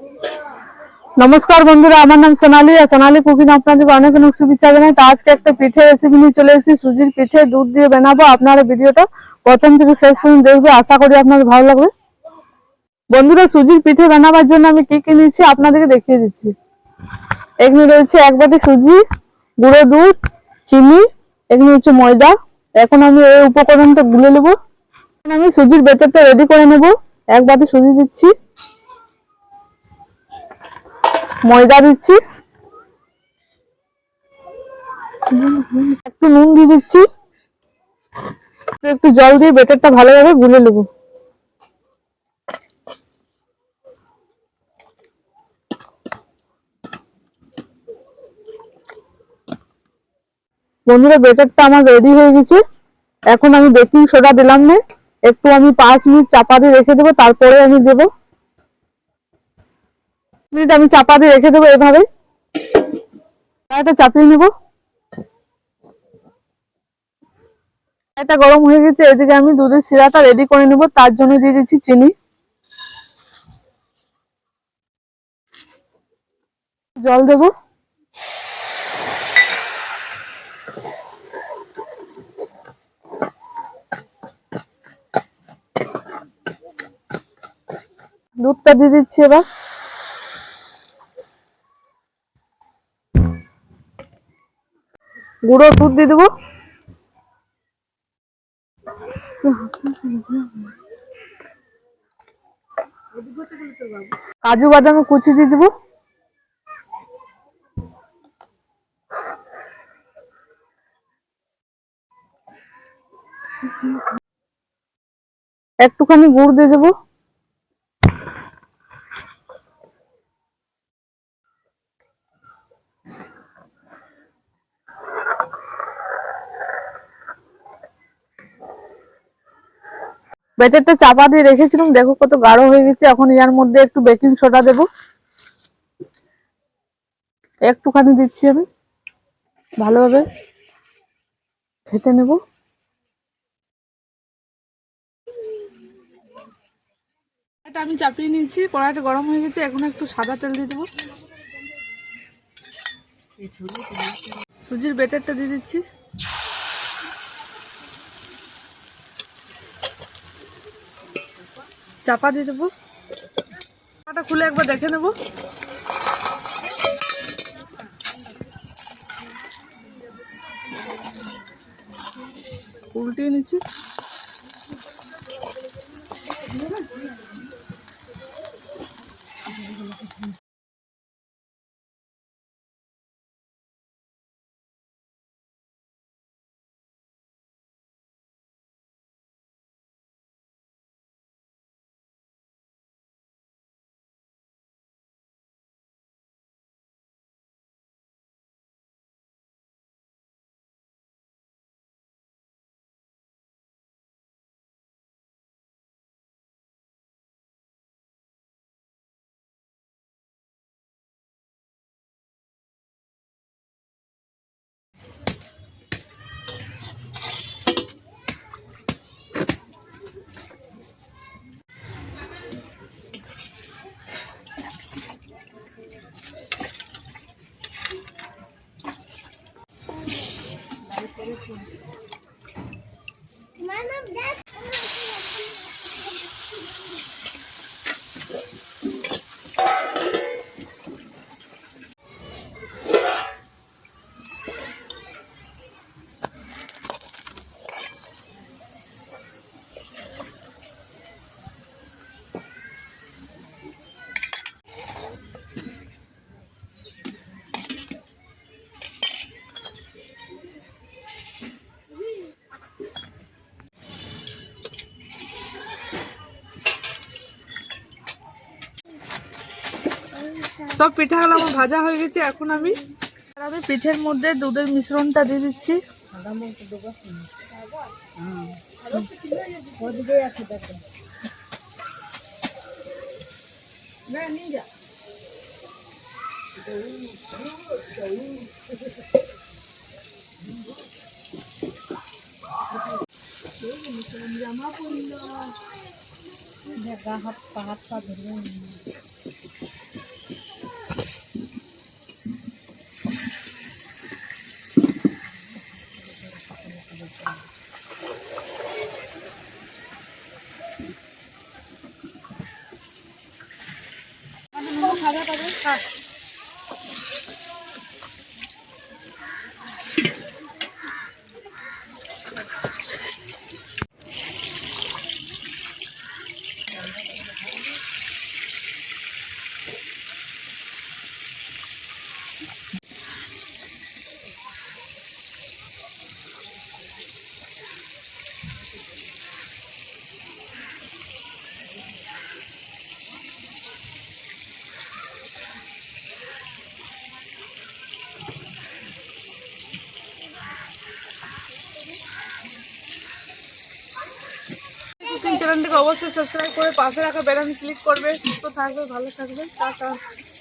नमस्कार बंधुरा আমার নাম সোনালী আর সোনালী কুকিং আপনাদেরকে অনেক অনেক শুভেচ্ছা জানাই। তো আজকে একটা পিঠে রেসিপি নিয়ে চলে এসেছি। সুজির পিঠে দুধ দিয়ে বানাবো। আপনারা ভিডিওটা প্রথম থেকে শেষ পর্যন্ত দেখবেন, আশা করি আপনাদের ভালো লাগবে। বন্ধুরা, সুজির পিঠে বানাবার জন্য আমি কি কি নিয়েছি আপনাদেরকে দেখিয়ে দিচ্ছি। এখানে রয়েছে এক বাটি সুজি, গুঁড়ো দুধ, চিনি, এখানে হচ্ছে ময়দা। এখন আমি এই উপকরণটা গুলে নেব। আমি সুজির ব্যাটারটা রেডি করে নেব। এক বাটি সুজি দিচ্ছি, ময়দা দিচ্ছি, একটু নুন দিয়ে দিচ্ছি, একটু জল দিয়ে ব্যাটারটা ভালোভাবে গুলে নেব। বন্ধুরা, ব্যাটারটা আমার রেডি হয়ে গেছে। এখন আমি বেকিং সোডা দিলাম না, একটু আমি 5 মিনিট চাপা দিয়ে রেখে দেবো, তারপরে আমি দেবো। মিনিট আমি চাপা দিয়ে রেখে দেবো এভাবে। এটা চাপিয়ে নেব। এটা গরম হয়ে গেছে। এদিকে আমি দুধের শিরাটা রেডি করে নেব। তার জন্য দিয়ে দিচ্ছি চিনি, জল দেব, দুধটা দিয়ে দিচ্ছি। এবার গুঁড়ো দুধ দিয়ে দেবো, কাজু বাদাম কুচি দিয়ে দেবো, একটুখানি গুড় দিয়ে দেবো, ব্যাটারটা চাপা দিয়ে রেখেছিলাম, দেখো কত গাঢ় হয়ে গেছে। এখন এর মধ্যে একটু বেকিং সোডা দেবো, একটুখানি দিচ্ছি। আমি ভালোভাবে ফেটে নেব। এটা আমি চাপিয়ে নিয়েছি, কড়াইটা গরম হয়ে গেছে। এখন একটু সাদা তেল দিয়ে দেবো, সুজির ব্যাটারটা দিয়ে দিচ্ছি, চাপা দিয়ে দেবো। এটা খুলে একবার দেখে নেব। উল্টিয়ে নিচ্ছি। সব পিঠাগুলো আমার ভাজা হয়ে গেছে। এখন আমি পিঠের মধ্যে দুধের মিশ্রণটা দিয়ে দিচ্ছি। হ্যাঁ। কুকিং চ্যানেলটিকে অবশ্যই সাবস্ক্রাইব করে পাশে রাখা বেল আইকন ক্লিক করবে। সুস্থ থাকবে, ভালো থাকবে, টাটা।